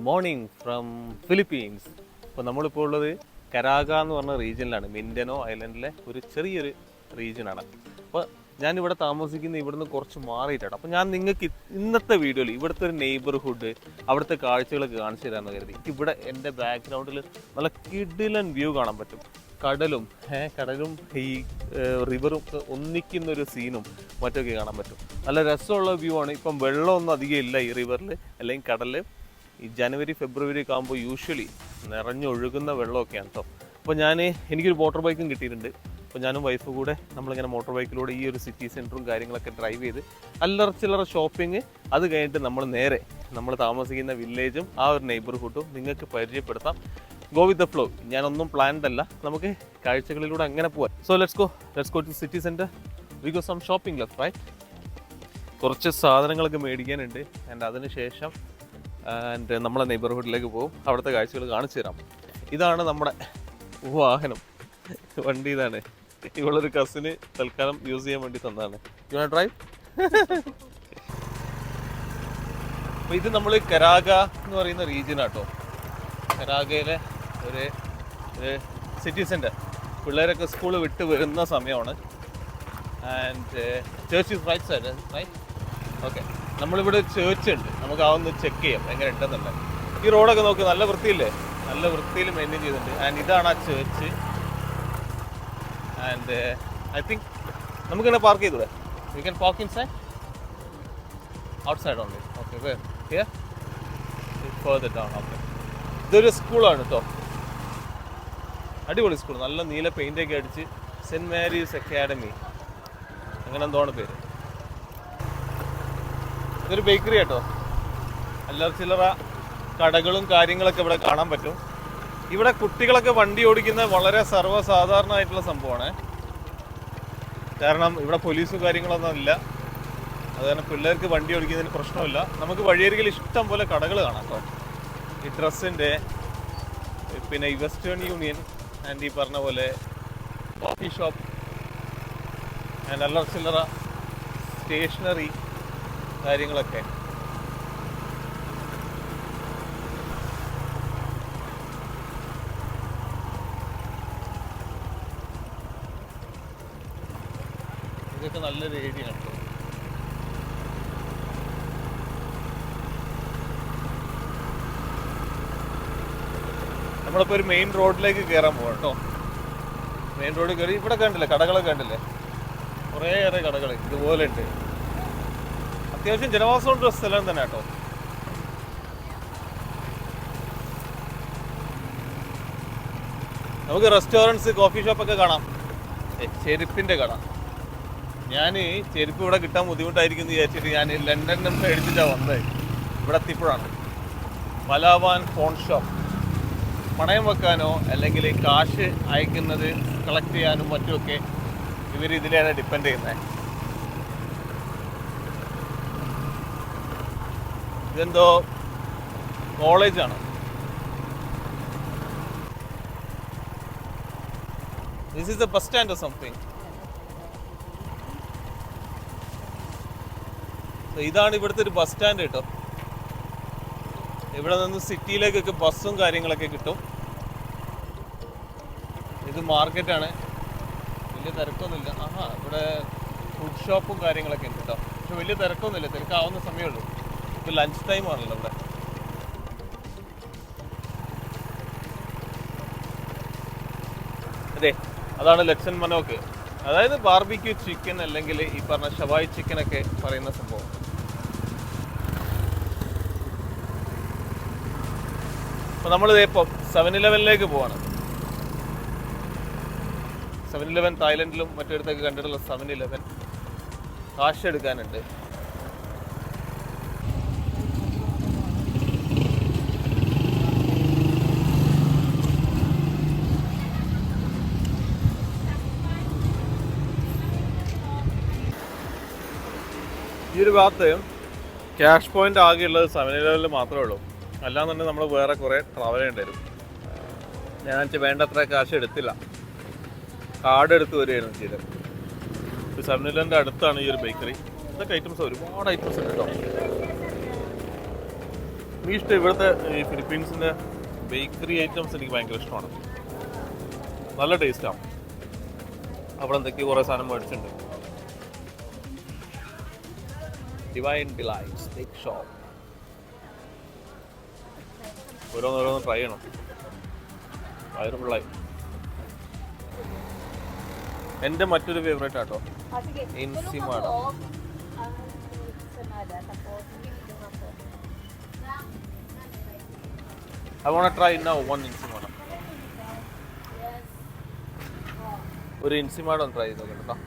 Morning from Philippines. അപ്പോൾ നമ്മളിപ്പോൾ ഉള്ളത് കരാഗ എന്ന് പറഞ്ഞ റീജിയനിലാണ്. മിൻഡനോ ഐലൻഡിലെ ഒരു ചെറിയൊരു റീജിയനാണ്. അപ്പോൾ ഞാനിവിടെ താമസിക്കുന്ന ഇവിടുന്ന് കുറച്ച് മാറിയിട്ടാണ്. അപ്പോൾ ഞാൻ നിങ്ങൾക്ക് ഇന്നത്തെ വീഡിയോയിൽ ഇവിടുത്തെ ഒരു നെയ്ബർഹുഡ്, അവിടുത്തെ കാഴ്ചകളൊക്കെ കാണിച്ചു തരാമെന്ന് കരുതി. ഇവിടെ എൻ്റെ ബാക്ക്ഗ്രൗണ്ടിൽ നല്ല കിടിലൻ വ്യൂ കാണാൻ പറ്റും. കടലും ഈ റിവറും ഒന്നിക്കുന്നൊരു സീനും മറ്റൊക്കെ കാണാൻ പറ്റും. നല്ല രസമുള്ള വ്യൂ ആണ്. ഇപ്പം വെള്ളമൊന്നും അധികം ഇല്ല ഈ റിവറിൽ അല്ലെങ്കിൽ കടലിൽ. ഈ ജനുവരി ഫെബ്രുവരി ഒക്കെ ആകുമ്പോൾ യൂഷ്വലി നിറഞ്ഞൊഴുകുന്ന വെള്ളമൊക്കെയാണ് കേട്ടോ. അപ്പോൾ എനിക്കൊരു മോട്ടോർ ബൈക്കും കിട്ടിയിട്ടുണ്ട്. അപ്പോൾ ഞാനും വൈഫ് കൂടെ നമ്മളിങ്ങനെ മോട്ടോർ ബൈക്കിലൂടെ ഈ ഒരു സിറ്റി സെൻറ്ററും കാര്യങ്ങളൊക്കെ ഡ്രൈവ് ചെയ്ത് അല്ലറ ചില്ലറ ഷോപ്പിംഗ്, അത് കഴിഞ്ഞിട്ട് നമ്മൾ താമസിക്കുന്ന വില്ലേജും ആ ഒരു നെയ്ബർഹുഡും നിങ്ങൾക്ക് പരിചയപ്പെടുത്താം. Go with the flow. ഞാനൊന്നും പ്ലാൻഡ് അല്ല, നമുക്ക് കാഴ്ചകളിലൂടെ അങ്ങനെ പോവാം. So let's go to city centre. We go some shopping left right. കുറച്ച് സാധനങ്ങളൊക്കെ മേടിക്കാനുണ്ട്. അതിനുശേഷം നമ്മളെ നെയ്ബർഹുഡിലേക്ക് പോകും. അവിടുത്തെ കാഴ്ചകൾ കാണിച്ചു തരാം. ഇതാണ് നമ്മുടെ വാഹനം, വണ്ടി. ഇതാണ് ഇവളൊരു കസിന് തൽക്കാലം യൂസ് ചെയ്യാൻ വേണ്ടി തന്നതാണ്. You want drive? അപ്പോൾ ഇത് നമ്മൾ കരാഗ എന്ന് പറയുന്ന റീജിയൻ ആട്ടോ. കരാഗയിലെ ഒരു സിറ്റി സെൻറ്റർ. പിള്ളേരൊക്കെ സ്കൂൾ വിട്ട് വരുന്ന സമയമാണ്. Church is right side right. Okay, നമ്മളിവിടെ ചേർച്ച് ഉണ്ട്. നമുക്ക് അതൊന്ന് ചെക്ക് ചെയ്യാം എങ്ങനെ ഉണ്ടെന്നുണ്ട്. ഈ റോഡൊക്കെ നോക്ക്, നല്ല വൃത്തിയില്ലേ? നല്ല വൃത്തിയിൽ മെയിൻറ്റെയിൻ ചെയ്തിട്ടുണ്ട്. ഇതാണ് ആ ചേർച്ച്. ഐ തിങ്ക് നമുക്കിങ്ങനെ പാർക്ക് ചെയ്തൂടെ? You can park inside, outside only. Okay, here further down. Okay, ഇതൊരു സ്കൂളാണ് കേട്ടോ. അടിപൊളി സ്കൂൾ, നല്ല നീല പെയിൻ്റൊക്കെ അടിച്ച്. സെൻറ്റ് മാരീസ് അക്കാഡമി അങ്ങനെ എന്തോണ് പേര്. ഇതൊരു ബേക്കറി കേട്ടോ. അല്ലറ ചില്ലറ കടകളും കാര്യങ്ങളൊക്കെ ഇവിടെ കാണാൻ പറ്റും. ഇവിടെ കുട്ടികളൊക്കെ വണ്ടി ഓടിക്കുന്ന വളരെ സർവ്വസാധാരണമായിട്ടുള്ള സംഭവമാണ്. കാരണം ഇവിടെ പോലീസും കാര്യങ്ങളൊന്നും ഇല്ല. അത് കാരണം പിള്ളേർക്ക് വണ്ടി ഓടിക്കുന്നതിന് പ്രശ്നമില്ല. നമുക്ക് വഴിയരികിൽ ഇഷ്ടം പോലെ കടകൾ കാണാം കേട്ടോ. ഈ ഡ്രസ്സിൻ്റെ, പിന്നെ ഈ വെസ്റ്റേൺ യൂണിയൻ, ഈ പറഞ്ഞ പോലെ കോഫി ഷോപ്പ്, അല്ലറ ചില്ലറ സ്റ്റേഷനറി കാര്യങ്ങളൊക്കെ. ഇതൊക്കെ നല്ലൊരു ഏരിയ ആണ്. നമ്മളിപ്പോൾ ഒരു മെയിൻ റോഡിലേക്ക് കയറാൻ പോകാം കേട്ടോ. മെയിൻ റോഡിൽ കയറി ഇവിടെ കണ്ടില്ലേ, കടകളൊക്കെ കണ്ടില്ലേ? കുറേയേറെ കടകൾ ഇതുപോലെ ഉണ്ട്. അത്യാവശ്യം ജനവാസമുള്ള സ്ഥലം തന്നെ കേട്ടോ. നമുക്ക് റെസ്റ്റോറൻറ്റ്സ്, കോഫി ഷോപ്പൊക്കെ കാണാം. ചെരുപ്പിൻ്റെ കട. ഞാൻ ചെരുപ്പ് ഇവിടെ കിട്ടാൻ ബുദ്ധിമുട്ടായിരിക്കും എന്ന് വിചാരിച്ചിട്ട് ഞാൻ ലണ്ടനിൽ മേടിച്ചിട്ടാണ് വന്നത്. ഇവിടെ എത്തിയപ്പോഴാണ് മലാവാൻ ഫോൺ ഷോപ്പ്. പണയം വെക്കാനോ അല്ലെങ്കിൽ കാശ് അയക്കുന്നത് കളക്ട് ചെയ്യാനും മറ്റുമൊക്കെ ഇവർ ഇതിലാണ് ഡിപ്പെൻഡ് ചെയ്യുന്നത്. ഇതെന്തോ കോളേജാണ്. This is the bus stand or something. ഇതാണ് ഇവിടുത്തെ ഒരു ബസ് സ്റ്റാൻഡ് കേട്ടോ. ഇവിടെ നിന്ന് സിറ്റിയിലേക്കൊക്കെ ബസ്സും കാര്യങ്ങളൊക്കെ കിട്ടും. ഇത് മാർക്കറ്റാണ്, വലിയ തിരക്കൊന്നുമില്ല. ഇവിടെ ഫുഡ് ഷോപ്പും കാര്യങ്ങളൊക്കെ ഉണ്ട് കേട്ടോ. പക്ഷെ വലിയ തിരക്കൊന്നുമില്ല, തിരക്കാവുന്ന സമയമുള്ളൂ. ഇപ്പോൾ ലഞ്ച് ടൈം ആണല്ലോ ഇവിടെ. അതെ, അതാണ് ലക്സൺ മനോക്ക്. അതായത് ബാർബിക്യൂ ചിക്കൻ അല്ലെങ്കിൽ ഈ പറഞ്ഞ ഷവായി ചിക്കനൊക്കെ പറയുന്ന സംഭവം. അപ്പോൾ നമ്മളിപ്പോൾ 7-Elevenലേക്ക് പോവാണ്. 7-Eleven തായ്ലൻഡിലും മറ്റിടത്തൊക്കെ കണ്ടിട്ടുള്ള 7-Eleven. കാശ് എടുക്കാനുണ്ട്. ഈ ഒരു ഭാഗത്ത് ക്യാഷ് പോയിന്റ് ആകെയുള്ളത് 7-Elevenൽ മാത്രമേ ഉള്ളൂ. അല്ലാന്നുണ്ടെങ്കിൽ നമ്മൾ വേറെ കുറേ ട്രാവൽ ചെയ്യേണ്ടി വരും. ഞാൻ വേണ്ടത്ര കാശ് എടുത്തില്ല, കാർഡ് എടുത്ത് വരികയായിരുന്നു ചെയ്തത്. 7-Elevenൻ്റെ അടുത്താണ് ഈ ഒരു ബേക്കറി. ഇതൊക്കെ ഐറ്റംസ്, ഒരുപാട് ഐറ്റംസ് ഉണ്ട് കേട്ടോ. ഇഷ്ടം ഇവിടുത്തെ ഈ ഫിലിപ്പീൻസിൻ്റെ ബേക്കറി ഐറ്റംസ് എനിക്ക് ഭയങ്കര ഇഷ്ടമാണ്. നല്ല ടേസ്റ്റാണ്. അവിടെ എന്തൊക്കെയോ കുറേ സാധനം മേടിച്ചിട്ടുണ്ട്. Divine delights bake shop. ഓരോന്നോരോന്ന് ട്രൈ ചെയ്യണം. വയറ് ഫുള്ളായി. എൻ്റെ മറ്റൊരു ഫേവറേറ്റ് ആട്ടോ ഇൻസിമാഡ. I want to try now one Insimada. ഒരു ഇൻസിമാഡ ഒന്ന് ട്രൈ ചെയ്ത് നോക്കാം.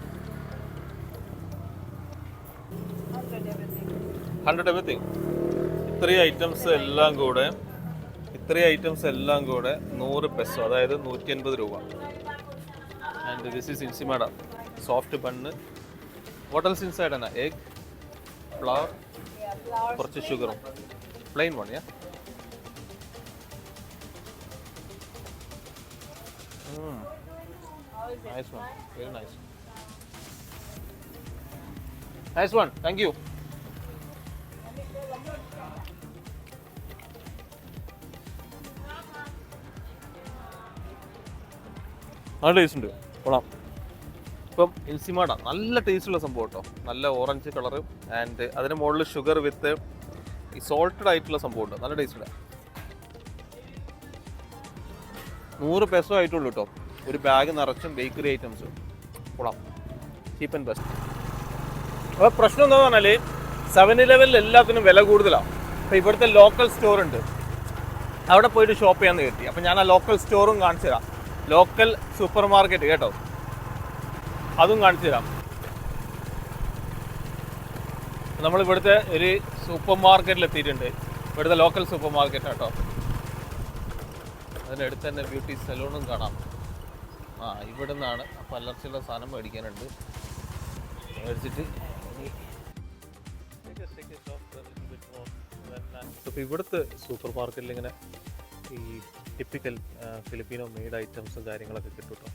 100 everything. ഇത്രയും ഐറ്റംസ് എല്ലാം കൂടെ 100 പെസോ, അതായത് 180 രൂപ. And this is ensaimada. Soft bun. What else inside ആണ്? എഗ്, ഫ്ലവർ, കുറച്ച് ഷുഗറും. Plain one, ya. Nice one, very nice. Nice one, thank you. നല്ല ടേസ്റ്റ് ഉണ്ട്, കൊള്ളാം. ഇപ്പം ഇൻസിമാഡ നല്ല ടേസ്റ്റുള്ള സംഭവം കേട്ടോ. നല്ല ഓറഞ്ച് കളറ് ആൻഡ് അതിന് മുകളിൽ ഷുഗർ വിത്ത് ഈ സോൾട്ടഡ് ആയിട്ടുള്ള സംഭവം ഉണ്ട്. നല്ല ടേസ്റ്റ് ഉണ്ട്. 100 പെസോ ആയിട്ടുള്ളൂ കേട്ടോ. ഒരു ബാഗ് നിറച്ചും ബേക്കറി ഐറ്റംസും. കൊള്ളാം, ചീപ്പ് ആൻഡ് ബെസ്റ്റ്. അപ്പോൾ പ്രശ്നം എന്താണെന്ന് പറഞ്ഞാൽ 7-Eleven എല്ലാത്തിനും വില കൂടുതലാണ്. അപ്പോൾ ഇവിടുത്തെ ലോക്കൽ സ്റ്റോർ ഉണ്ട്, അവിടെ പോയിട്ട് ഷോപ്പ് ചെയ്യാമെന്ന് കരുതി. അപ്പോൾ ഞാൻ ആ ലോക്കൽ സ്റ്റോറും കാണിച്ചു തരാം. ലോക്കൽ സൂപ്പർ മാർക്കറ്റ് കേട്ടോ, അതും കാണിച്ചു തരാം. നമ്മളിവിടുത്തെ ഒരു സൂപ്പർ മാർക്കറ്റിൽ എത്തിയിട്ടുണ്ട്. ഇവിടുത്തെ ലോക്കൽ സൂപ്പർ മാർക്കറ്റ് കേട്ടോ. അതിനടുത്ത് തന്നെ ബ്യൂട്ടി സലൂണും കാണാം. ഇവിടെ നിന്നാണ്. അപ്പോൾ അലർച്ചിയുള്ള സാധനം മേടിക്കാനുണ്ട്. മേടിച്ചിട്ട് അപ്പോൾ ഇവിടുത്തെ സൂപ്പർ മാർക്കറ്റിൽ ഇങ്ങനെ ഈ ടിപ്പിക്കൽ ഫിലിപ്പീനോ മെയ്ഡ് ഐറ്റംസും കാര്യങ്ങളൊക്കെ കിട്ടും കേട്ടോ.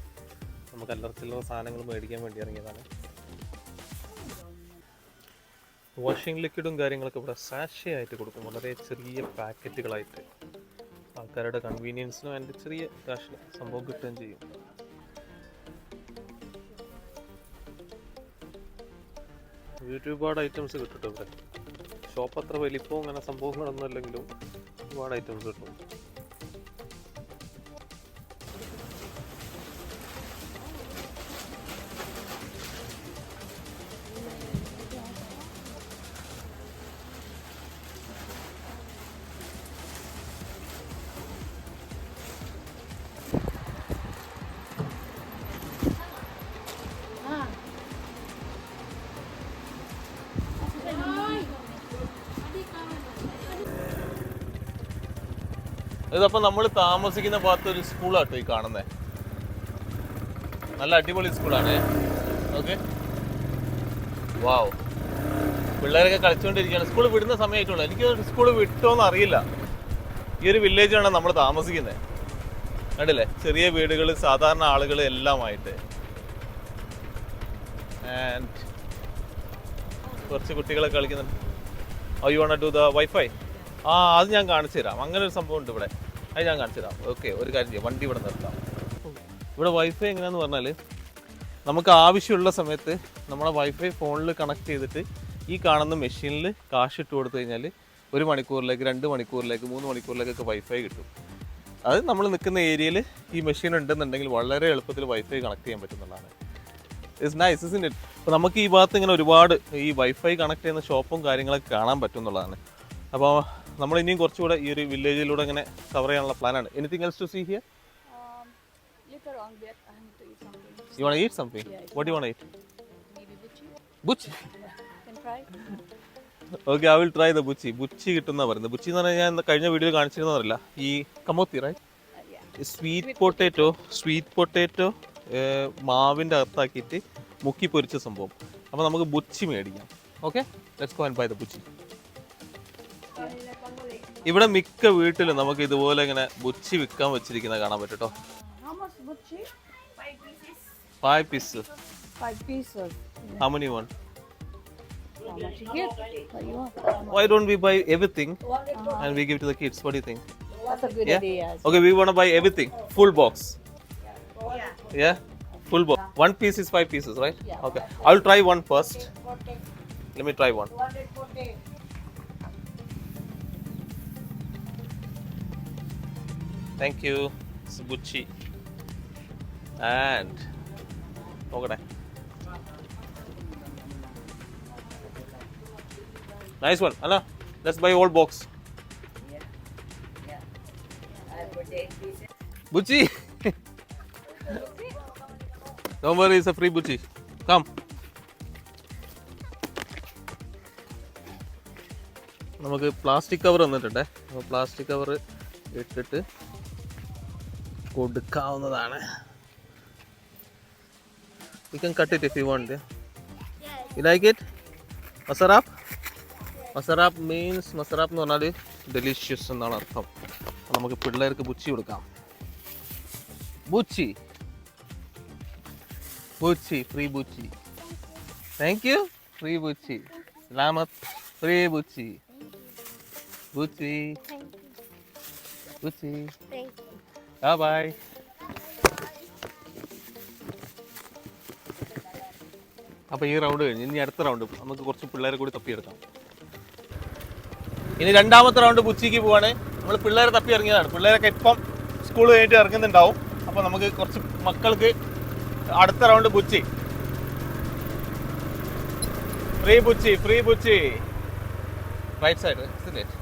നമുക്ക് അലർച്ചിയുള്ള സാധനങ്ങൾ മേടിക്കാൻ വേണ്ടി ഇറങ്ങിയതാണ്. വാഷിംഗ് ലിക്വിഡും കാര്യങ്ങളൊക്കെ ഇവിടെ സാഷേ ആയിട്ട് കൊടുക്കും, വളരെ ചെറിയ പാക്കറ്റുകളായിട്ട്. ആൾക്കാരുടെ കൺവീനിയൻസിനും അതിൻ്റെ ചെറിയ കാശിന് സംഭവം കിട്ടുകയും ചെയ്യും. ഒരുപാട് ഐറ്റംസ് കിട്ടും ഇവിടെ. ഷോപ്പ് അത്ര വലിപ്പവും അങ്ങനെ സംഭവങ്ങളൊന്നും അല്ലെങ്കിലും ഒരുപാട് ഐറ്റംസ് കിട്ടും. ഇതപ്പോൾ നമ്മൾ താമസിക്കുന്ന ഭാഗത്ത് ഒരു സ്കൂളാട്ടോ ഈ കാണുന്നത്. നല്ല അടിപൊളി സ്കൂളാണ്. ഓക്കെ, വാവ്, പിള്ളേരൊക്കെ കളിച്ചുകൊണ്ടിരിക്കുകയാണ്. സ്കൂൾ വിടുന്ന സമയമായിട്ടുള്ളൂ. എനിക്ക് സ്കൂൾ വിട്ടോന്ന് അറിയില്ല. ഈ ഒരു വില്ലേജാണ് നമ്മൾ താമസിക്കുന്നത്. കണ്ടില്ലേ, ചെറിയ വീടുകൾ, സാധാരണ ആളുകൾ എല്ലാമായിട്ട്. ആൻഡ് കുറച്ച് കുട്ടികളൊക്കെ കളിക്കുന്നുണ്ട്. You want to the wifi? അത് ഞാൻ കാണിച്ചു തരാം. അങ്ങനെ ഒരു സംഭവം ഉണ്ട് ഇവിടെ, അത് ഞാൻ കാണിച്ചു തരാം. ഓക്കെ, ഒരു കാര്യം ചെയ്യാം, വണ്ടി ഇവിടെ നിർത്താം. ഇവിടെ വൈഫൈ എങ്ങനെയാണെന്ന് പറഞ്ഞാൽ നമുക്ക് ആവശ്യമുള്ള സമയത്ത് നമ്മളെ വൈഫൈ ഫോണിൽ കണക്ട് ചെയ്തിട്ട് ഈ കാണുന്ന മെഷീനിൽ കാശ് ഇട്ട് കൊടുത്തു കഴിഞ്ഞാൽ 1 മണിക്കൂറിലേക്ക്, 2 മണിക്കൂറിലേക്ക്, 3 മണിക്കൂറിലേക്കൊക്കെ വൈഫൈ കിട്ടും. അത് നമ്മൾ നിൽക്കുന്ന ഏരിയയിൽ ഈ മെഷീൻ ഉണ്ടെന്നുണ്ടെങ്കിൽ വളരെ എളുപ്പത്തിൽ വൈഫൈ കണക്ട് ചെയ്യാൻ പറ്റുന്നതാണ്. It's nice, isn't it? അപ്പോൾ നമുക്ക് ഈ ഭാഗത്ത് ഇങ്ങനെ ഒരുപാട് ഈ വൈഫൈ കണക്ട് ചെയ്യുന്ന ഷോപ്പും കാര്യങ്ങളൊക്കെ കാണാൻ പറ്റുന്നുള്ളതാണ്. അപ്പോൾ നമ്മൾ ഇനിയും കുറച്ചുകൂടെ ഈ ഒരു വില്ലേജിലൂടെ ഇങ്ങനെ കവർ ചെയ്യാനുള്ള പ്ലാനാണ്. Anything else to see here? Later on, but I need to eat something. You want to eat something? Yeah, What do you want to eat? Maybe buchi. Buchi? Can try. Okay, I will try the buchi. Buchi കിട്ടുന്ന പറയുന്നത്. ബുച്ചി എന്ന് പറഞ്ഞാൽ ഞാൻ കഴിഞ്ഞ വീഡിയോയിൽ കാണിച്ചിരുന്നതല്ല, ഈ കമോത്തി, റൈറ്റ്? Yeah. സ്വീറ്റ് പൊട്ടേറ്റോ മാവിൻ്റെ അകത്താക്കിയിട്ട് മുക്കി പൊരിച്ച സംഭവം. അപ്പോൾ നമുക്ക് ബുച്ചി മേടിക്കാം. Okay, let's go and buy the ബുച്ചി. ഇവിടെ മിക്ക വീട്ടിലും നമുക്ക് ഇതുപോലെ ഇങ്ങനെ ബുച്ചി വിൽക്കാൻ വെച്ചിരിക്കുന്നത് കാണാൻ പറ്റും കേട്ടോ. How much buchi? 5 pieces. 5 pieces. 5 pieces. How many one? How much you get? What you want? Why don't we buy everything and we give to the kids? What do you think? That's a good Yeah? idea. Okay, we want to buy everything. Full box. Yeah? Full box. One piece is 5 pieces, right? Yeah. Okay. I'll try one first. Let me try one. Thank you. Subuchi. And okay. Nice one. Anna, let's buy whole box. Buchi. Don't worry, it's a free Buchi. Come. നമുക്ക് plastic cover തന്നിട്ടുണ്ട്. അപ്പോൾ plastic cover ഇട്ടിട്ട് കൊടുക്കാവുന്നതാണ്. You can cut it if you want. You like it? Masarap? Masarap means masarap എന്ന് പറഞ്ഞാൽ delicious എന്നാണ് അർത്ഥം. അപ്പോൾ നമുക്ക് പിള്ളേർക്ക് ബുച്ചി കൊടുക്കാം. Buchi. Buchi, free Buchi. Thank you. Free Buchi. Selamat. Free Buchi. Buchi. Buchi. Thank you. Bye bye. അപ്പോൾ ഈ റൗണ്ട് കഴിഞ്ഞ് ഇനി അടുത്ത റൗണ്ട് നമുക്ക് കുറച്ച് പിള്ളേരെ കൂടി തപ്പിയെടുക്കാം. ഇനി രണ്ടാമത്തെ റൗണ്ട് ബുച്ചിക്ക് പോവാണ്. നമ്മൾ പിള്ളേരെ തപ്പി ഇറങ്ങിയതാണ്. പിള്ളേരൊക്കെ ഇപ്പം സ്കൂൾ കഴിഞ്ഞിട്ട് ഇറങ്ങുന്നുണ്ടാവും. അപ്പോൾ നമുക്ക് കുറച്ച് മക്കൾക്ക് അടുത്ത റൗണ്ട് ബുച്ചി. ഫ്രീ ബുച്ചി, ഫ്രീ ബുച്ചി. Right side, isn't it?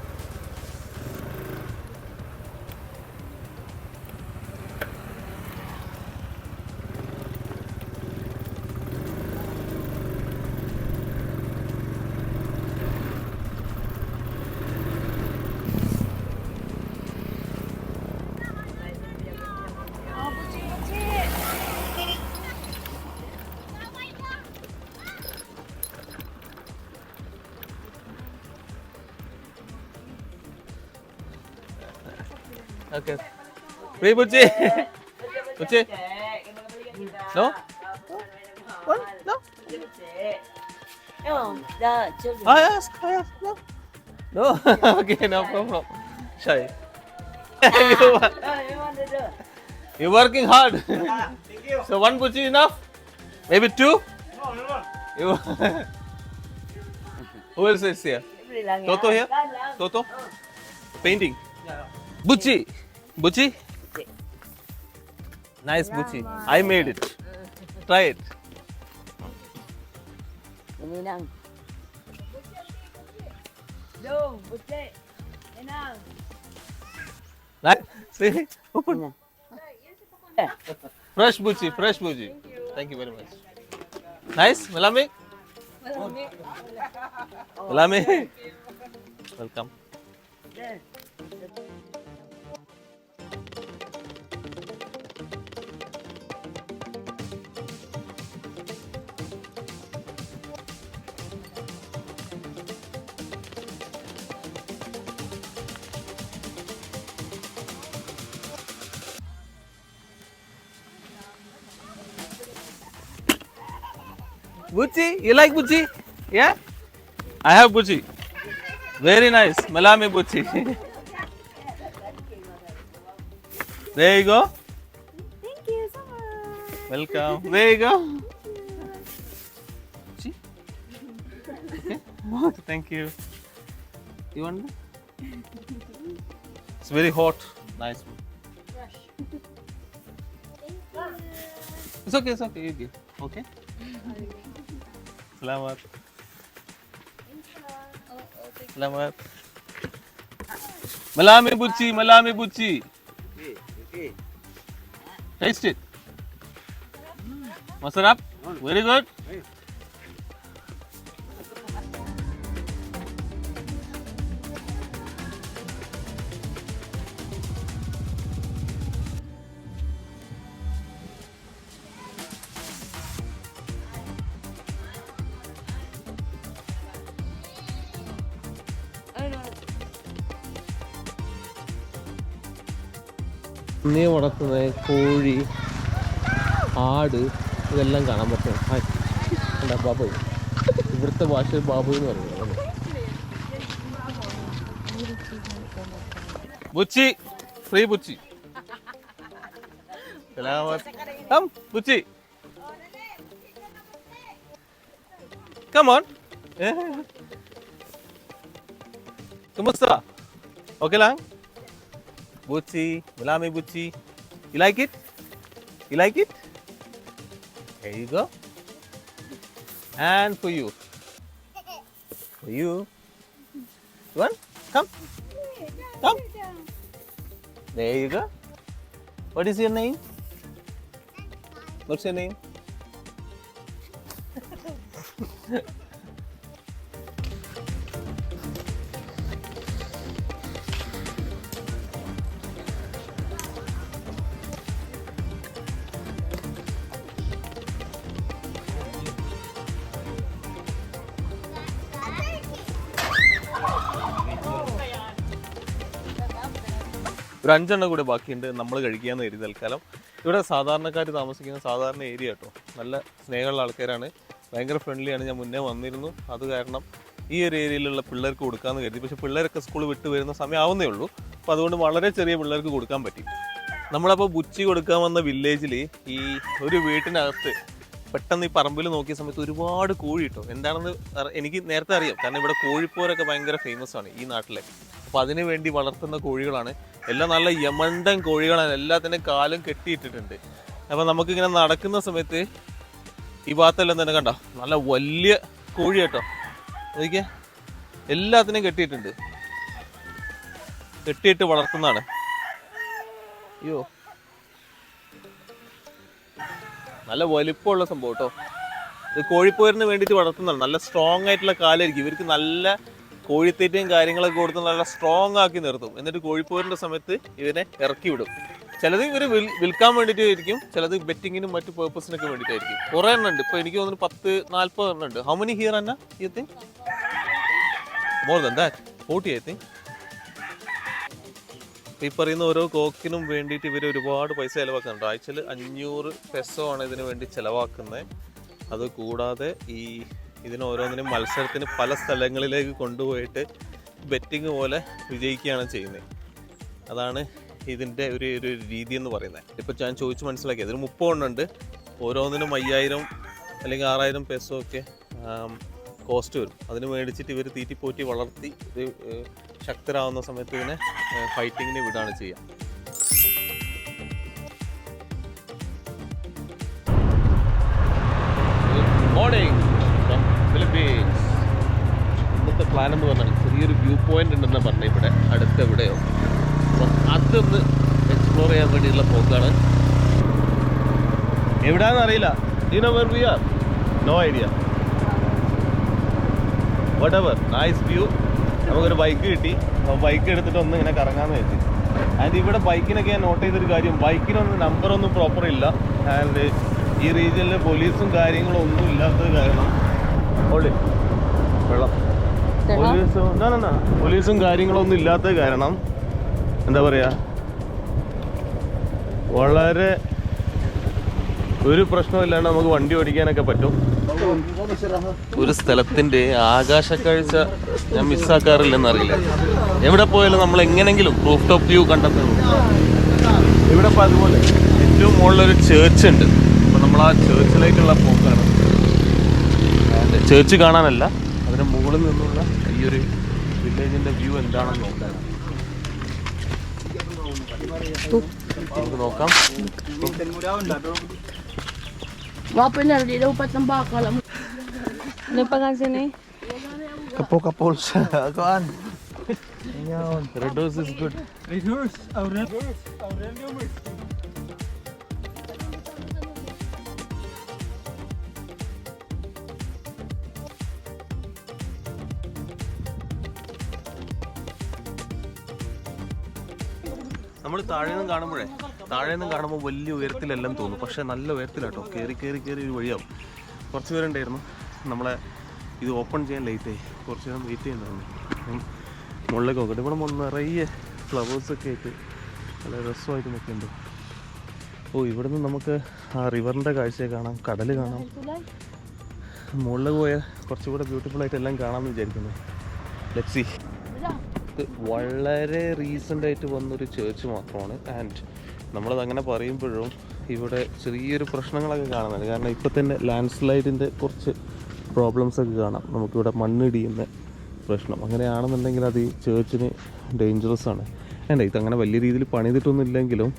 Okay. Free Buchi. Buchi. No? What? No? No, the children. I ask. No. No. Okay, no problem. Shy. You're working hard. So one Buchi enough? Maybe two? You. Who else is here? Toto here? Toto? Painting. Buchi. Buchi? Nice Buchi. I made it. Try it. Minang. No, Buchi. Minang. Nice. See? Open. Fresh Buchi. Fresh Buchi. Thank you very much. Nice. Melami? Melami? Welcome. Buchi, you like Buchi? Yeah? I have Buchi. Very nice. Melami Buchi. There you go. Thank you so much. Welcome. There you go. Buchi? Okay. Thank you. You want that? It's very hot. Nice. It's okay, it's okay. You give. Okay? Selamat. Selamat. Melami Buchi, Melami Buchi. Taste it. Masarap? Very good. പന്നിയെ വളർത്തുന്ന കോഴി, ആട് ഇതെല്ലാം കാണാൻ പറ്റും. ഇവിടുത്തെ ഭാഷ ബാബു എന്ന് പറയുന്നത്. Buchi, free Buchi. Come, Buchi. Come on. Kumusta? Okay lang? Butchi, Malami Butchi. You like it? You like it? There you go. And for you. For you. You want? Come. Come. There you go. What is your name? What's your name? ഒരു 5 എണ്ണം കൂടെ ബാക്കിയുണ്ട് നമ്മൾ കഴിക്കാമെന്ന് കരുതി തൽക്കാലം. ഇവിടെ സാധാരണക്കാർ താമസിക്കുന്ന സാധാരണ ഏരിയ കേട്ടോ. നല്ല സ്നേഹമുള്ള ആൾക്കാരാണ്, ഭയങ്കര ഫ്രണ്ട്ലിയാണ്. ഞാൻ മുന്നേ വന്നിരുന്നു, അത് കാരണം ഈ ഒരു ഏരിയയിലുള്ള പിള്ളേർക്ക് കൊടുക്കാമെന്ന് കരുതി. പക്ഷേ പിള്ളേരൊക്കെ സ്കൂൾ വിട്ട് വരുന്ന സമയം ആവുന്നേ ഉള്ളൂ. അപ്പോൾ അതുകൊണ്ട് വളരെ ചെറിയ പിള്ളേർക്ക് കൊടുക്കാൻ പറ്റി. നമ്മളപ്പോൾ ബുച്ചി കൊടുക്കാൻ വന്ന വില്ലേജിൽ ഈ ഒരു വീട്ടിനകത്ത് പെട്ടെന്ന് ഈ പറമ്പിൽ നോക്കിയ സമയത്ത് ഒരുപാട് കോഴി കിട്ടും. എന്താണെന്ന് എനിക്ക് നേരത്തെ അറിയാം, കാരണം ഇവിടെ കോഴിപ്പോരൊക്കെ ഭയങ്കര ഫേമസ് ആണ് ഈ നാട്ടിലെ. അപ്പോൾ അതിന് വേണ്ടി വളർത്തുന്ന കോഴികളാണ് എല്ലാം. നല്ല യമണ്ടൻ കോഴികളാണ്, എല്ലാത്തിനും കാലും കെട്ടിയിട്ടിട്ടുണ്ട്. അപ്പോൾ നമുക്കിങ്ങനെ നടക്കുന്ന സമയത്ത് ഈ ഭാഗത്തെല്ലാം തന്നെ കണ്ടോ നല്ല വലിയ കോഴി കേട്ടോ. നോക്കിയേ, എല്ലാത്തിനും കെട്ടിയിട്ടുണ്ട്, കെട്ടിയിട്ട് വളർത്തുന്നതാണ്. അയ്യോ, നല്ല വലിപ്പമുള്ള സംഭവം കേട്ടോ. ഇത് കോഴിപ്പോരിന് വേണ്ടിയിട്ട് വളർത്തുന്നതാണ്. നല്ല സ്ട്രോങ് ആയിട്ടുള്ള കാലായിരിക്കും ഇവർക്ക്. നല്ല കോഴിത്തീറ്റയും കാര്യങ്ങളൊക്കെ കൊടുത്ത് നല്ല സ്ട്രോങ് ആക്കി നിർത്തും. എന്നിട്ട് കോഴിപ്പോരിൻ്റെ സമയത്ത് ഇതിനെ ഇറക്കി വിടും. ചിലത് ഇവർ വിൽക്കാൻ വേണ്ടിയിട്ടായിരിക്കും, ചിലത് ബെറ്റിങ്ങിനും മറ്റു പേർപ്പസിനൊക്കെ വേണ്ടിയിട്ടായിരിക്കും. കുറേ എണ്ണം ഉണ്ട്. ഇപ്പോൾ എനിക്ക് തോന്നുന്നു 10-40 എണ്ണം ഉണ്ട്. How many here Anna you think? More than that, 40 I think. ഈ പറയുന്ന ഓരോ കോക്കിനും വേണ്ടിയിട്ട് ഇവർ ഒരുപാട് പൈസ ചിലവാക്കുന്നുണ്ട്. ആഴ്ചയിൽ 500 പെസോ ആണ് ഇതിന് വേണ്ടി ചിലവാക്കുന്നത്. അത് കൂടാതെ ഇതിന് ഓരോന്നിനും മത്സരത്തിന് പല സ്ഥലങ്ങളിലേക്ക് കൊണ്ടുപോയിട്ട് ബെറ്റിംഗ് പോലെ വിജയിക്കുകയാണ് ചെയ്യുന്നത്. അതാണ് ഇതിൻ്റെ ഒരു രീതി എന്ന് പറയുന്നത്. ഇപ്പോൾ ഞാൻ ചോദിച്ച് മനസ്സിലാക്കി, അതിന് 30 എണ്ണം ഉണ്ട്. ഓരോന്നിനും 5000 അല്ലെങ്കിൽ 6000 പെസോ ഒക്കെ കോസ്റ്റ് വരും. അതിന് മേടിച്ചിട്ട് ഇവർ തീറ്റിപ്പോറ്റി വളർത്തി ഇത് ശക്തരാകുന്ന സമയത്ത് ഇതിനെ ഫൈറ്റിങ്ങിന് വിടാണ് ചെയ്യുക. Good morning from Philippines. ഇന്നത്തെ പ്ലാൻ എന്ന് പറഞ്ഞാൽ ചെറിയൊരു വ്യൂ പോയിന്റ് ഉണ്ടെന്ന് പറഞ്ഞാൽ ഇവിടെ അടുത്ത് എവിടെയോ, അപ്പം അതൊന്ന് എക്സ്പ്ലോർ ചെയ്യാൻ വേണ്ടിയിട്ടുള്ള പോക്കാണ്. എവിടെയാണെന്ന് അറിയില്ല. Do you know where we are? No idea. Whatever, nice view. നമുക്കൊരു ബൈക്ക് കിട്ടി. അപ്പോൾ ബൈക്ക് എടുത്തിട്ട് ഒന്ന് ഇങ്ങനെ കറങ്ങാമെന്ന് വെച്ച്. ആൻഡ് ഇവിടെ ബൈക്കിനൊക്കെ ഞാൻ നോട്ട് ചെയ്തൊരു കാര്യം, ബൈക്കിനൊന്നും നമ്പറൊന്നും പ്രോപ്പർ ഇല്ല. ആൻഡ് ഈ റീജിയനിൽ പോലീസും കാര്യങ്ങളും ഒന്നും ഇല്ലാത്തത് കാരണം വെള്ളം പോലീസും കാര്യങ്ങളൊന്നും ഇല്ലാത്തത് കാരണം എന്താ പറയുക, വളരെ ഒരു പ്രശ്നമില്ലാണ്ട് നമുക്ക് വണ്ടി ഓടിക്കാനൊക്കെ പറ്റും. ഒരു സ്ഥലത്തിൻ്റെ ആകാശക്കാഴ്ച ഞാൻ മിസ്സാക്കാറില്ലെന്നറിയില്ല. എവിടെ പോയാലും നമ്മൾ എങ്ങനെങ്കിലും റൂഫ് ടോപ്പ് വ്യൂ കണ്ടെത്തുന്നു. ഇവിടെ ഇപ്പോൾ അതുപോലെ ഏറ്റവും മുകളിലൊരു ചേർച്ച് ഉണ്ട്. അപ്പോൾ നമ്മൾ ആ ചേർച്ചിലേക്കുള്ള പോക്കാണ്. ചേർച്ച് കാണാനല്ല, അതിന് മുകളിൽ നിന്നുള്ള ഈ ഒരു വില്ലേജിൻ്റെ വ്യൂ എന്താണെന്ന് നോക്കാം. നമുക്ക് നോക്കാം. Wapinar, di daw pat ng bakal. Ano pa nga sini? Kapol sa kuan. Ayan. Red horse is good. Red horse. Oh, red horse. Oh, red horse. നമ്മൾ താഴെ നിന്നും കാണുമ്പോൾ വലിയ ഉയരത്തിലെല്ലാം തോന്നും. പക്ഷേ നല്ല ഉയരത്തിലാട്ടോ. കയറി ഒരു വഴിയാവും. കുറച്ച് പേരുണ്ടായിരുന്നു. നമ്മളെ ഇത് ഓപ്പൺ ചെയ്യാൻ ലേറ്റായി. കുറച്ച് നേരം വെയിറ്റ് ചെയ്യുന്നുണ്ടായിരുന്നു. മുകളിലേക്ക് നോക്കട്ടെ. ഇവിടെ നിറയെ ഫ്ലവേഴ്സൊക്കെ ആയിട്ട് നല്ല രസമായിട്ട് നിൽക്കുന്നുണ്ട്. ഓ, ഇവിടെ നിന്ന് നമുക്ക് ആ റിവറിൻ്റെ കാഴ്ച കാണാം, കടൽ കാണാം. മുകളിൽ പോയാൽ കുറച്ചുകൂടെ ബ്യൂട്ടിഫുൾ ആയിട്ട് എല്ലാം കാണാമെന്ന് വിചാരിക്കുന്നു. Let's see. ഇത് വളരെ റീസെൻ്റ് ആയിട്ട് വന്നൊരു ചേർച്ച് മാത്രമാണ്. ആൻഡ് നമ്മളത് അങ്ങനെ പറയുമ്പോഴും ഇവിടെ ചെറിയൊരു പ്രശ്നങ്ങളൊക്കെ കാണുന്നുണ്ട്. കാരണം ഇപ്പോൾ തന്നെ ലാൻഡ് സ്ലൈഡിൻ്റെ കുറച്ച് പ്രോബ്ലംസ് ഒക്കെ കാണാം. നമുക്കിവിടെ മണ്ണിടിയുന്ന പ്രശ്നം. അങ്ങനെയാണെന്നുണ്ടെങ്കിൽ അത് ഈ ചേർച്ചിന് ഡേഞ്ചറസ് ആണ്. ആൻഡ് ഇതങ്ങനെ വലിയ രീതിയിൽ പണിതിട്ടൊന്നും ഇല്ലെങ്കിലും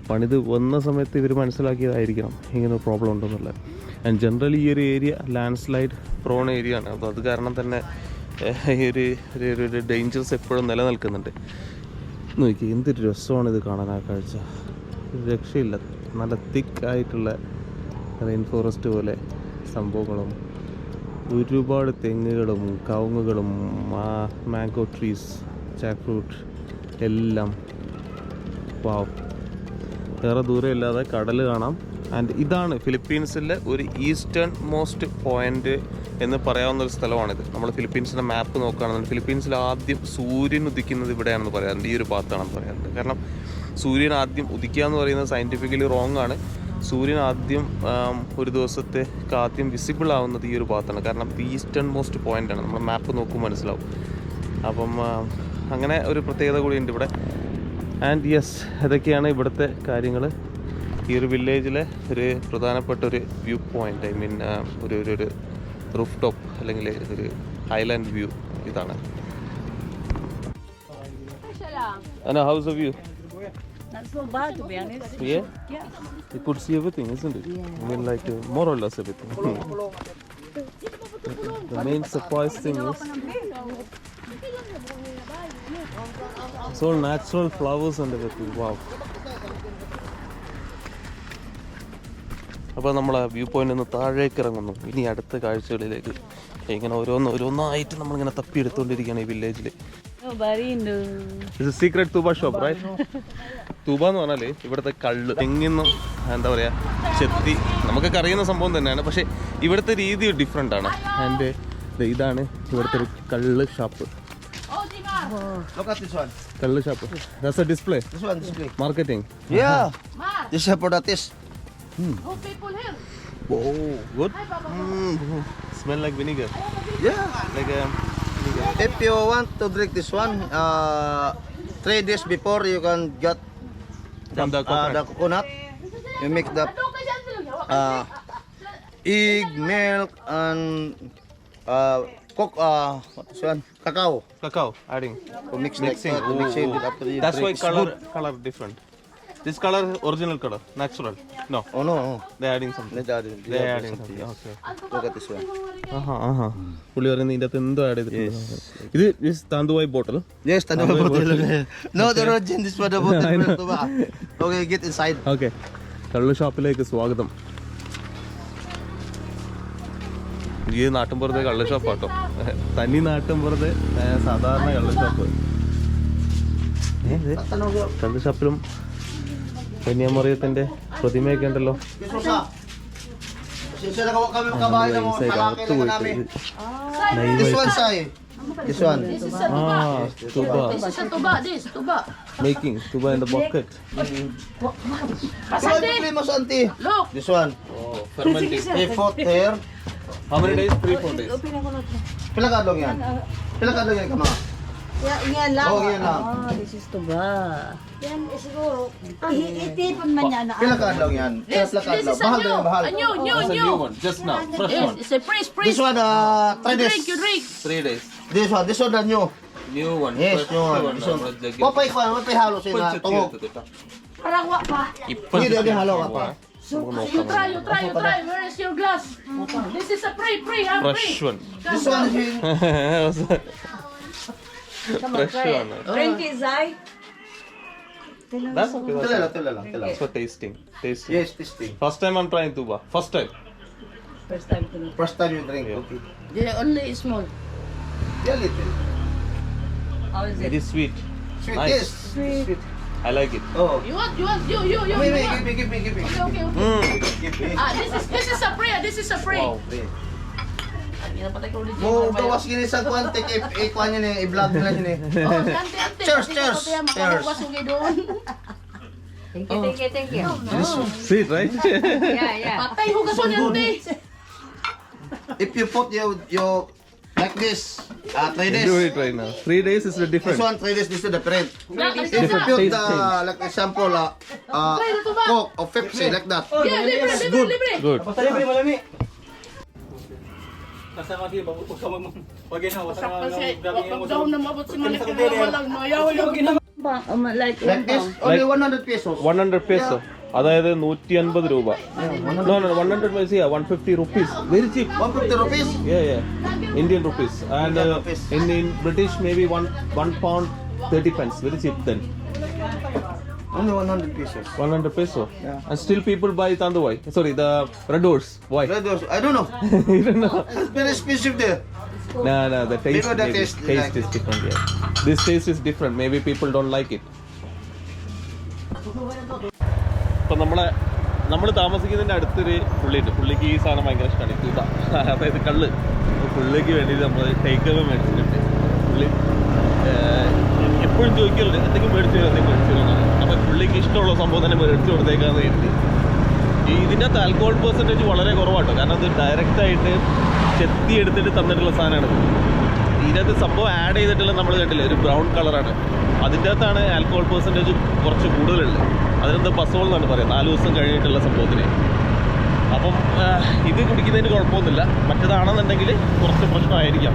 പണിത് വന്ന സമയത്ത് ഇവർ മനസ്സിലാക്കിയതായിരിക്കണം ഇങ്ങനെ ഒരു പ്രോബ്ലം ഉണ്ടെന്നുള്ളത്. ആൻഡ് ജനറലി ഈ ഒരു area land slide prawn area ആണ്. അപ്പോൾ അത് കാരണം തന്നെ ഈ ഒരു ഡേഞ്ചേഴ്സ് എപ്പോഴും നിലനിൽക്കുന്നുണ്ട്. നോക്കി എന്തൊരു രസമാണ് ഇത് കാണാൻ. ആ കാഴ്ച രക്ഷയില്ല. നല്ല തിക്കായിട്ടുള്ള റെയിൻ ഫോറസ്റ്റ് പോലെ സംഭവങ്ങളും ഒരുപാട് തെങ്ങുകളും കവുങ്ങുകളും മാംഗോ ട്രീസ്, ജാക്ക് ഫ്രൂട്ട് എല്ലാം. വാവ്, വേറെ ദൂരം ഇല്ലാതെ കടൽ കാണാം. ആൻഡ് ഇതാണ് ഫിലിപ്പീൻസിലെ ഒരു ഈസ്റ്റേൺ മോസ്റ്റ് പോയിന്റ് എന്ന് പറയാവുന്ന ഒരു സ്ഥലമാണിത്. നമ്മൾ ഫിലിപ്പീൻസിൻ്റെ മാപ്പ് നോക്കുകയാണെന്നുണ്ടെങ്കിൽ ഫിലിപ്പീൻസിൽ ആദ്യം സൂര്യൻ ഉദിക്കുന്നത് ഇവിടെയാണെന്ന് പറയാറുണ്ട്. ഈ ഒരു ഭാഗത്താണെന്ന് പറയാറുണ്ട്. കാരണം സൂര്യൻ ആദ്യം ഉദിക്കുക എന്ന് പറയുന്നത് സയൻറ്റിഫിക്കലി റോങ് ആണ്. സൂര്യൻ ആദ്യം ഒരു ദിവസത്തെ ആദ്യം വിസിബിൾ ആവുന്നത് ഈ ഒരു ഭാഗത്താണ്. കാരണം ഇത് ഈസ്റ്റേൺ മോസ്റ്റ് പോയിന്റ് ആണ്. നമ്മൾ മാപ്പ് നോക്കുമ്പോൾ മനസ്സിലാവും. അപ്പം അങ്ങനെ ഒരു പ്രത്യേകത കൂടിയുണ്ട് ഇവിടെ. ആൻഡ് യെസ്, ഇതൊക്കെയാണ് ഇവിടുത്തെ കാര്യങ്ങൾ. ഈ ഒരു വില്ലേജിലെ ഒരു പ്രധാനപ്പെട്ട ഒരു വ്യൂ പോയിന്റ്, ഐ മീൻ ഒരു റൂഫ് ടോപ്പ് അല്ലെങ്കിൽ ഒരു ഐലാൻഡ് വ്യൂ ഇതാണ്. And how's the view? Not so bad, to be honest. Yeah? Yeah. You could see everything, isn't it? I mean, like more or less everything. The main surprise thing is it's all natural flowers and everything. Wow. അപ്പോൾ നമ്മൾ ആ view പോയിന്റിൽ നിന്ന് താഴേക്ക് ഇറങ്ങുന്നു. ഇനി അടുത്ത കാഴ്ചകളിലേക്ക് ഇങ്ങനെ ഓരോന്നായിട്ട് നമ്മളിങ്ങനെ തപ്പിയെടുത്തുകൊണ്ടിരിക്കുകയാണ് ഈ വില്ലേജിൽ. ഇത് secret Thooba shop, right? Thooba എന്ന് പറഞ്ഞാൽ ഇവിടുത്തെ കള്ള് തെങ്ങിന്നും എന്താ പറയുക ചെത്തി നമുക്കൊക്കെ അറിയുന്ന സംഭവം തന്നെയാണ്. പക്ഷേ ഇവിടുത്തെ രീതി ഡിഫറെൻ്റ് ആണ്. ആൻഡ് ഇതാണ് ഇവിടുത്തെ ഒരു കള്ള് shop. Look at this one. കള്ള് shop. That's a display. This one display. Marketing. Yeah. This is for the taste. Oh, people here. Oh, good. Smell like vinegar. Yeah. Like vinegar. If you want to drink this one, 3 days before you can get From the coconut. the coconut. You make the egg, milk, and what is one? Cacao. Cacao adding. To mix Mixing. like that. To mix it after you That's why drink. It's color different. This color original color, natural. No, good. Oh no. they adding something. They adding something. Okay. Look at this one. പുള്ളി പറയുന്നത് ഇതിൻ്റെ അകത്ത് എന്തോ add ചെയ്തിട്ടുണ്ട്. ഇത് താന്തുവായി ബോട്ടിൽ. Yes, tanong bottle. No, the origin this one the bottle. Okay, get inside. Okay, കള്ള് ഷോപ്പിലേക്ക് സ്വാഗതം. ഈ നാട്ടിൻപുറത്തെ കള്ള് ഷോപ്പാട്ടോ, തനി നാട്ടിൻപുറത്തെ സാധാരണ കള്ള് ഷോപ്പ്. കള്ള് ഷോപ്പിലും കന്യാമറിയത്തിന്റെ പ്രതിമയൊക്കെ ഉണ്ടല്ലോ. Sila na kami makabahay na mo. അകത്ത് പോയിട്ട് This one say. This one. This is a tuba. tuba This is a tuba. This tuba. making tuba in the bucket. Pasante. Mas auntie. Look. This one. Fermenting. They fought here. How many days? 3-4 days. Pila ka adlaw yan? Pila ka adlaw yan kama? Yan lang. Oh, yan lang. This is tuba. Yan, siguro. Itipon man yan. Pila ka adlaw yan? Pila This ka adlaw? is a Bahal new, na bahal. a new, That's a new one, just now, fresh Yes, one. it's a freeze, This freeze. one 3 You days. drink, you drink. 3 days. This one the new. New one. Yes, fresh new one. one. This one. Wapay ko, wapay halo sila tungog. Parang wa pa. Hindi di halo ka pa. You try, you try, you try. Where is your glass? This is a free, I'm Fresh free. one. This one is Fresh one. Drink it, Zai. That's okay. Tila lang. That's for tasting. Tasting. Yes, this thing. First time I'm trying tuba. First time. First time to know. First time you drink. Yeah. Okay. They only small. Yeah, little. How is It it? is sweet. Sweet, Nice. yes. Sweet. I like it. Oh. You want, you want. Give me. Okay. Mm. Give me. This is a free, this is a free. Wow. Hindi na patay ko ulit Mo gawas gini sa kwantik i-kwan niya ni i-vlog nila niya ni. Ante. Cheers, cheers, cheers. Makakawasugay doon. Thank you. Sweet, right? Yeah. Patay hugason yan, ante. If you put your like this, 3 days. Do it right now. 3 days is the This difference. one 3 days, this is different. If you Different put taste the, change. like example, Coke or Pepsi, like that. Libre, libre, libre. Good. Pag daw na mabot si Malik, walang mayaw yung like Like this, only 100 pesos. 100 peso. അതായത് 150 രൂപ. No, 100 peso, yeah, 150 rupees. Very cheap. 150 rupees. Yeah. Indian rupees. And Indian rupees. in British, maybe one pound 30 pence. Very cheap then. Only 100 pesos. 100 peso. Yeah. And still people buy Tanduai. Sorry, the Red Horse. Why? Red Horse, I don't know. You don't know. It's very expensive there. No, the taste, Maybe the maybe. taste Taste like- is different. Yeah. This taste is different. Maybe people don't like it. ഇപ്പം നമ്മൾ താമസിക്കുന്നതിൻ്റെ അടുത്തൊരു പുള്ളിയുണ്ട്. പുള്ളിക്ക് ഈ സാധനം ഭയങ്കര ഇഷ്ടമാണ്, ഇതുക. അതായത് കള്ള്. പുള്ളിക്ക് വേണ്ടിയിട്ട് നമ്മൾ ടേക്ക് അവേ മേടിച്ചിട്ടുണ്ട്. പുള്ളി എപ്പോഴും ചോദിക്കലുണ്ട് എന്തെങ്കിലും മേടിച്ചു തരുമെന്നാണ്. അപ്പോൾ പുള്ളിക്ക് ഇഷ്ടമുള്ള സംഭവം തന്നെ മേടിച്ചു കൊടുത്തേക്കാന്ന് കരുതി. ഇതിൻ്റെ അകത്ത് ആൽക്കഹോൾ പെർസെൻറ്റേജ് വളരെ കുറവാട്ടോ. കാരണം അത് ഡയറക്റ്റായിട്ട് ചെത്തി എടുത്തിട്ട് തന്നിട്ടുള്ള സാധനമാണ്. ഇതിനകത്ത് സംഭവം ആഡ് ചെയ്തിട്ടുള്ള നമ്മൾ കണ്ടില്ലേ, ഒരു ബ്രൗൺ കളറാണ്. അതിൻ്റെ അകത്താണ് ആൽക്കഹോൾ പെർസെൻറ്റേജ് കുറച്ച് കൂടുതലുള്ളത്. അതിനെന്താ പസോൾ എന്നാണ് പറയുന്നത്, 4 ദിവസം കഴിഞ്ഞിട്ടുള്ള സംഭവത്തിന്. അപ്പം ഇത് കുടിക്കുന്നതിന് കുഴപ്പമൊന്നുമില്ല. മറ്റേതാണെന്നുണ്ടെങ്കിൽ കുറച്ച് പ്രശ്നമായിരിക്കാം.